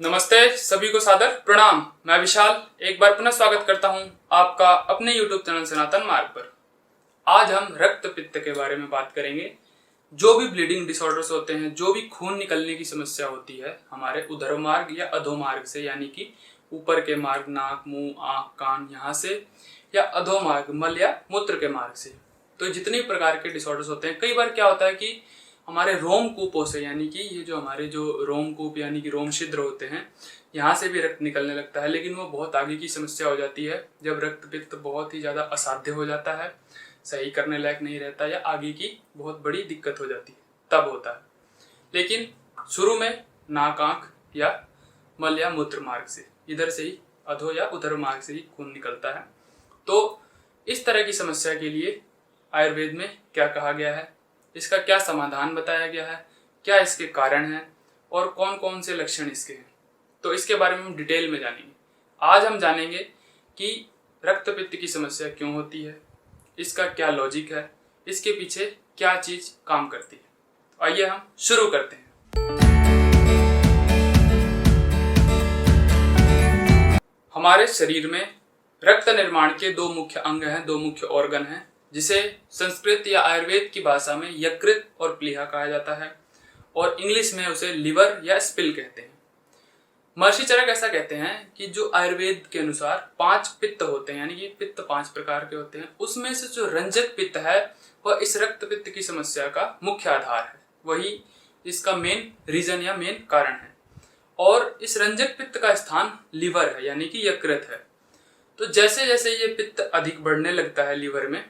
नमस्ते सभी को सादर प्रणाम। मैं विशाल एक बार पुनः स्वागत करता हूं आपका अपने YouTube चैनल सनातन मार्ग पर। आज हम रक्त पित्त के बारे में बात करेंगे। जो भी ब्लीडिंग डिसऑर्डर्स होते हैं, जो भी खून निकलने की समस्या होती है हमारे उदर मार्ग या अधोमार्ग से, यानी कि ऊपर के मार्ग नाक, मुंह, आंख, कान यहाँ से, या अधोमार्ग मल या मूत्र के मार्ग से, तो जितने प्रकार के डिसऑर्डर्स होते हैं, कई बार क्या होता है कि हमारे रोमकूपों से, यानी कि ये जो हमारे जो रोमकूप यानी कि रोम छिद्र होते हैं, यहाँ से भी रक्त निकलने लगता है। लेकिन वो बहुत आगे की समस्या हो जाती है जब रक्त पित्त बहुत ही ज़्यादा असाध्य हो जाता है, सही करने लायक नहीं रहता, या आगे की बहुत बड़ी दिक्कत हो जाती है, तब होता है। लेकिन शुरू में नाक, आँख या मल या मूत्र मार्ग से, इधर से ही अधो या उदर मार्ग से ही खून निकलता है। तो इस तरह की समस्या के लिए आयुर्वेद में क्या कहा गया है, इसका क्या समाधान बताया गया है, क्या इसके कारण हैं और कौन कौन से लक्षण इसके हैं, तो इसके बारे में हम डिटेल में जानेंगे। आज हम जानेंगे कि रक्त पित्त की समस्या क्यों होती है, इसका क्या लॉजिक है, इसके पीछे क्या चीज काम करती है। तो आइए हम शुरू करते हैं। हमारे शरीर में रक्त निर्माण के दो मुख्य अंग हैं, दो मुख्य ऑर्गन हैं, जिसे संस्कृत या आयुर्वेद की भाषा में यकृत और प्लीहा कहा जाता है, और इंग्लिश में उसे लिवर या स्पिल कहते हैं। महर्षि चरक ऐसा कहते हैं कि जो आयुर्वेद के अनुसार 5 पित्त होते हैं, यानी कि पित्त 5 प्रकार के होते हैं, उसमें से जो रंजक पित्त है वह इस रक्त पित्त की समस्या का मुख्य आधार है, वही इसका मेन रीजन या मेन कारण है। और इस रंजक पित्त का स्थान लिवर है, यानी कि यकृत है। तो जैसे जैसे ये पित्त अधिक बढ़ने लगता है लिवर में,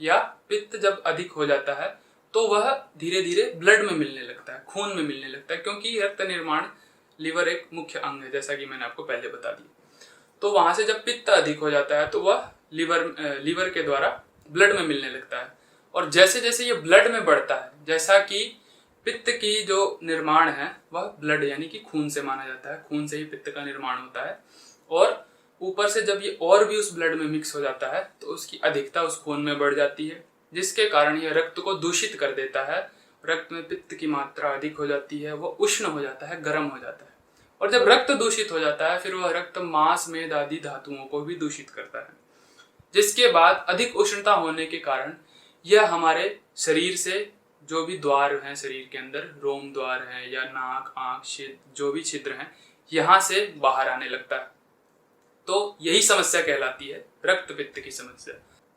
या पित्त जब अधिक हो जाता है, तो वह धीरे धीरे ब्लड में मिलने लगता है, खून में मिलने लगता है, क्योंकि रक्त निर्माण लिवर एक मुख्य अंग है, जैसा कि मैंने आपको पहले बता दिया। तो वहां से जब पित्त अधिक हो जाता है तो वह लिवर के द्वारा ब्लड में मिलने लगता है। और जैसे जैसे ये ब्लड में बढ़ता है, जैसा कि पित्त की जो निर्माण है वह ब्लड यानी कि खून से माना जाता है, खून से ही पित्त का निर्माण होता है, और ऊपर से जब ये और भी उस ब्लड में मिक्स हो जाता है तो उसकी अधिकता उस खून में बढ़ जाती है, जिसके कारण यह रक्त को दूषित कर देता है। रक्त में पित्त की मात्रा अधिक हो जाती है, वो उष्ण हो जाता है, गर्म हो जाता है। और जब रक्त दूषित हो जाता है फिर वह रक्त मांस, मेद आदि धातुओं को भी दूषित करता है, जिसके बाद अधिक उष्णता होने के कारण यह हमारे शरीर से जो भी द्वार हैं शरीर के अंदर, रोम द्वार है या नाक, आंख, जो भी छिद्र हैं, यहाँ से बाहर आने लगता है। तो यही समस्या कहलाती है रक्त पित्त की समस्या।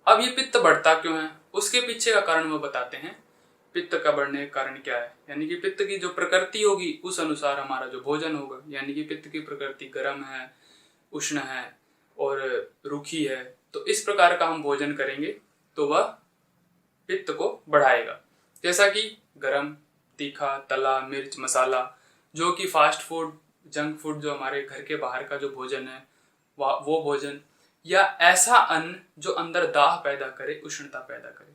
अब ये पित्त बढ़ता क्यों है, उसके पीछे का कारण वो बताते हैं। पित्त का बढ़ने का कारण क्या है, यानी कि पित्त की जो प्रकृति होगी उस अनुसार हमारा जो भोजन होगा, यानी कि पित्त की प्रकृति गर्म है, उष्ण है और रूखी है, तो इस प्रकार का हम भोजन करेंगे तो वह पित्त को बढ़ाएगा। जैसा कि गर्म, तीखा, तला, मिर्च, मसाला, जो कि फास्ट फूड, जंक फूड, जो हमारे घर के बाहर का जो भोजन है वो भोजन, या ऐसा अन्न जो अंदर दाह पैदा करे, उष्णता पैदा करे।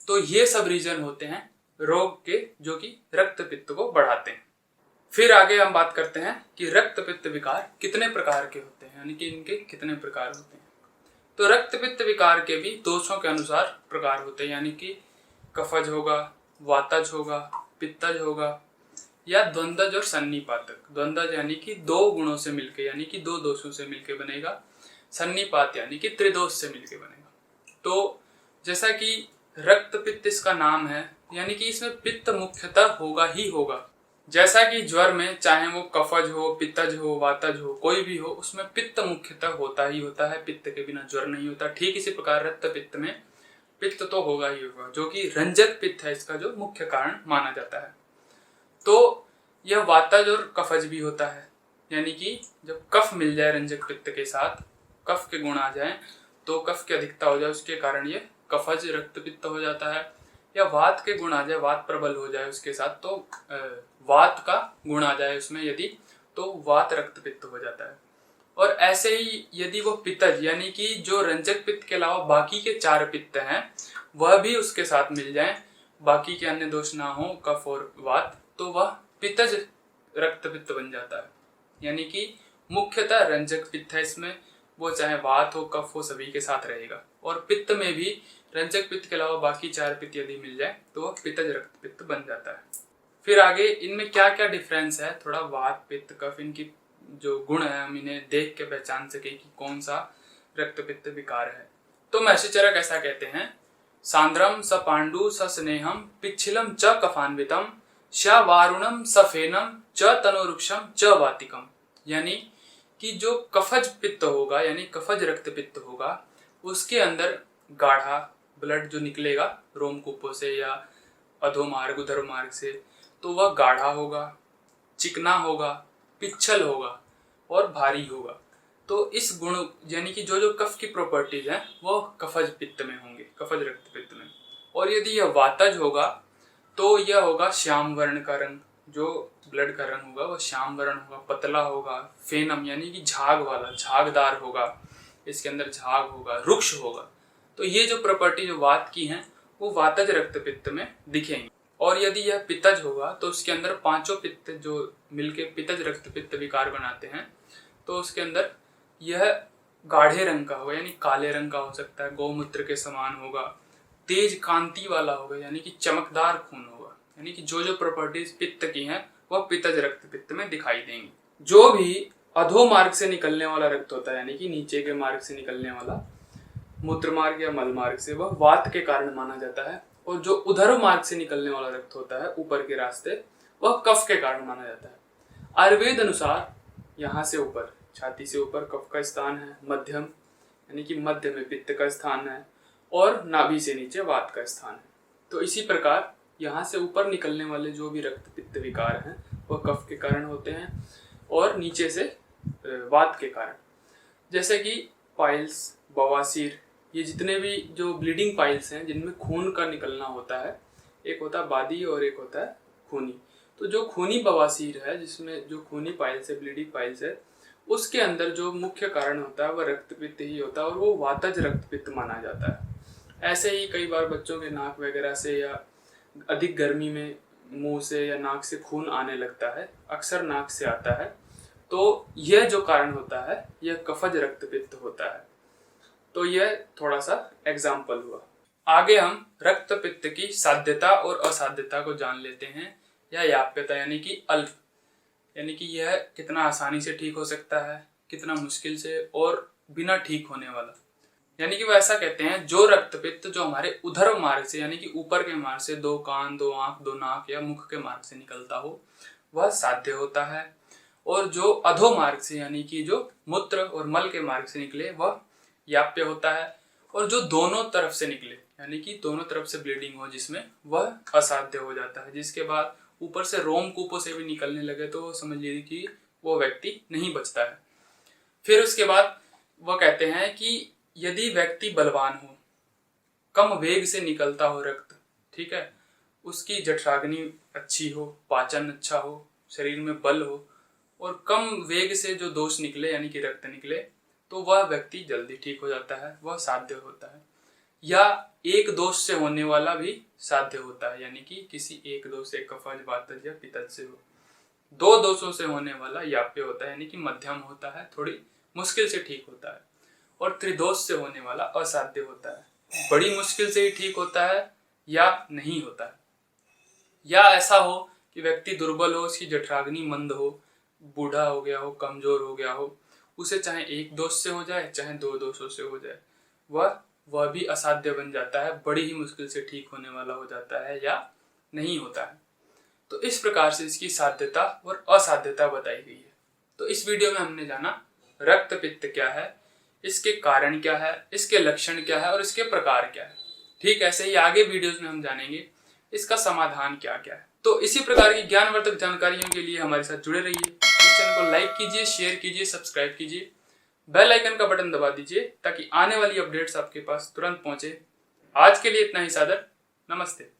तो ये सब रीजन होते हैं रोग के, जो कि रक्त पित्त को बढ़ाते हैं। फिर आगे हम बात करते हैं कि रक्त पित्त विकार कितने प्रकार के होते हैं, यानी कि इनके कितने प्रकार होते हैं। तो रक्त पित्त विकार के भी दोषों के अनुसार प्रकार होते हैं, यानी कि कफज होगा, वातज होगा, पित्तज होगा, या द्वंद्वज और सन्निपातक। द्वंद्वज यानी कि 2 गुणों से मिलके, यानी कि 2 दोषों से मिलके बनेगा। सन्निपात यानी कि त्रिदोष से मिलके बनेगा। तो जैसा कि रक्त पित्त इसका नाम है, यानी कि इसमें पित्त मुख्यतः होगा ही होगा। जैसा कि ज्वर में चाहे वो कफज हो, पित्तज हो, वातज हो, कोई भी हो, उसमें पित्त मुख्यतः होता ही होता है, पित्त के बिना ज्वर नहीं होता। ठीक इसी प्रकार रक्त पित्त में पित्त तो होगा ही होगा, जो कि रंजक पित्त है, इसका जो मुख्य कारण माना जाता है। तो यह वातज और कफज भी होता है, यानी कि जब कफ मिल जाए रंजक पित्त के साथ, कफ के गुण आ जाए, तो कफ की अधिकता हो जाए, उसके कारण ये कफज रक्त पित्त हो जाता है। या वात के गुण आ जाए, वात प्रबल हो जाए उसके साथ, तो वात का गुण आ जाए उसमें यदि, तो वात रक्त पित्त हो जाता है। और ऐसे ही यदि वो पित्तज, यानी कि जो रंजक पित्त के अलावा बाकी के 4 पित्त हैं वह भी उसके साथ मिल जाए, बाकी के अन्य दोष ना हो, कफ और वात, तो वह पित्तज रक्त पित्त बन जाता है। यानी कि मुख्यतः रंजक पित्त है इसमें, वो चाहे वात हो, कफ हो, सभी के साथ रहेगा। और पित्त में भी रंजक पित्त के अलावा बाकी 4 पित्त यदि मिल जाए तो वह पित्तज रक्त पित्त बन जाता है। फिर आगे इनमें क्या क्या डिफरेंस है, थोड़ा वात, पित्त, कफ, इनकी जो गुण है हम इन्हें देख के पहचान सके कि कौन सा रक्त पित्त विकार है। तो महर्षि ऐसा कहते हैं, सांद्रम स पांडु स स्नेहम पिच्छिलम च कफान्वितम श वारुणम स फेनम च तनोरुक्षम च वातिकम। यानी कि जो कफज पित्त होगा यानी कफज रक्त पित्त होगा उसके अंदर गाढ़ा ब्लड जो निकलेगा रोमकूपों से या अधोमार्ग उधर मार्ग से, तो वह गाढ़ा होगा, चिकना होगा, पिच्छल होगा और भारी होगा। तो इस गुण यानी कि जो कफ की प्रॉपर्टीज हैं वो कफज पित्त में होंगे, कफज रक्त पित्त में। और यदि यह वातज होगा तो यह होगा श्याम वर्ण का रंग, जो ब्लड का रंग होगा वह श्याम वर्ण होगा, पतला होगा, फेनम यानी कि झाग वाला, झागदार होगा, इसके अंदर झाग होगा, रुक्ष होगा। तो ये जो प्रॉपर्टी जो वात की हैं वो वातज रक्त पित्त में दिखेंगी। और यदि यह पित्तज होगा तो उसके अंदर पांचों पित्त जो मिलके पित्तज रक्त पित्त विकार बनाते हैं, तो उसके अंदर यह गाढ़े रंग का होगा यानी काले रंग का हो सकता है, गौमूत्र के समान होगा, तेज कांति वाला होगा यानी कि चमकदार खून होगा। यानी कि जो प्रॉपर्टीज पित्त की हैं वह पित्तज रक्त पित्त में दिखाई देंगी। जो भी अधो मार्ग से निकलने वाला रक्त होता है यानी कि नीचे के मार्ग से निकलने वाला, मूत्र मार्ग या मल मार्ग से, वह वात के कारण माना जाता है। और जो उधर मार्ग से निकलने वाला रक्त होता है ऊपर के रास्ते, वह कफ के कारण माना जाता है। आयुर्वेद अनुसार यहाँ से ऊपर, छाती से ऊपर कफ का स्थान है, मध्यम यानी कि मध्य में पित्त का स्थान है और नाभि से नीचे वात का स्थान है। तो इसी प्रकार यहाँ से ऊपर निकलने वाले जो भी रक्त पित्त विकार हैं वह कफ के कारण होते हैं और नीचे से वात के कारण। जैसे कि पाइल्स, बवासीर, ये जितने भी जो ब्लीडिंग पाइल्स हैं जिनमें खून का निकलना होता है, एक होता है बादी और एक होता है खूनी। तो जो खूनी बवासीर है जिसमें जो खूनी पाइल्स है, ब्लीडिंग पाइल्स है, उसके अंदर जो मुख्य कारण होता है वह रक्तपित्त ही होता है और वो वातज रक्तपित्त माना जाता है। ऐसे ही कई बार बच्चों के नाक वगैरह से या अधिक गर्मी में मुंह से या नाक से खून आने लगता है, अक्सर नाक से आता है, तो यह जो कारण होता है यह कफज रक्तपित्त होता है। तो यह थोड़ा सा एग्जाम्पल हुआ। आगे हम रक्त पित्त की साध्यता और असाध्यता को जान लेते हैं, या याप्यता यानी कि अल्प, यानी कि यह कितना आसानी से ठीक हो सकता है, कितना मुश्किल से और बिना ठीक होने वाला। यानी कि वो ऐसा कहते हैं, जो रक्त पित्त जो हमारे उधर मार्ग से यानी कि ऊपर के मार्ग से, दो कान, दो आंख, दो नाक या मुख के मार्ग से निकलता हो वह साध्य होता है। और जो अधो मार्ग से यानी कि जो मूत्र और मल के मार्ग से निकले वह याप्य होता है। और जो दोनों तरफ से निकले यानी कि दोनों तरफ से ब्लीडिंग हो जिसमें, वह असाध्य हो जाता है। जिसके बाद ऊपर से रोमकूपों से भी निकलने लगे तो समझ लीजिए कि वो व्यक्ति नहीं बचता है। फिर उसके बाद वह कहते हैं कि यदि व्यक्ति बलवान हो, कम वेग से निकलता हो रक्त, ठीक है, उसकी जठराग्नि अच्छी हो, पाचन अच्छा हो, शरीर में बल हो और कम वेग से जो दोष निकले यानी कि रक्त निकले, तो वह व्यक्ति जल्दी ठीक हो जाता है, वह साध्य होता है। या एक दोष से होने वाला भी साध्य होता है, यानी कि किसी एक दोष से, कफज, वातज या पित्तज से हो। दो दोषों से होने वाला याप्य होता है यानी कि मध्यम होता है, थोड़ी मुश्किल से ठीक होता है। और त्रिदोष से होने वाला असाध्य होता है, बड़ी मुश्किल से ही ठीक होता है या नहीं होता है। या ऐसा हो कि व्यक्ति दुर्बल हो, उसकी जठराग्नि मंद हो, बूढ़ा हो गया हो, कमजोर हो गया हो, उसे चाहे एक दोष से हो जाए चाहे दो दोषों से हो जाए, वह भी असाध्य बन जाता है, बड़ी ही मुश्किल से ठीक होने वाला हो जाता है या नहीं होता है। तो इस प्रकार से इसकी साध्यता और असाध्यता बताई गई है। तो इस वीडियो में हमने जाना रक्त पित्त क्या है, इसके कारण क्या है, इसके लक्षण क्या है और इसके प्रकार क्या है। ठीक ऐसे ही आगे वीडियोस में हम जानेंगे इसका समाधान क्या क्या है। तो इसी प्रकार की ज्ञानवर्धक जानकारियों के लिए हमारे साथ जुड़े रहिए। इस चैनल को लाइक कीजिए, शेयर कीजिए, सब्सक्राइब कीजिए, बेल आइकन का बटन दबा दीजिए ताकि आने वाली अपडेट्स आपके पास तुरंत पहुंचे। आज के लिए इतना ही, सादर नमस्ते।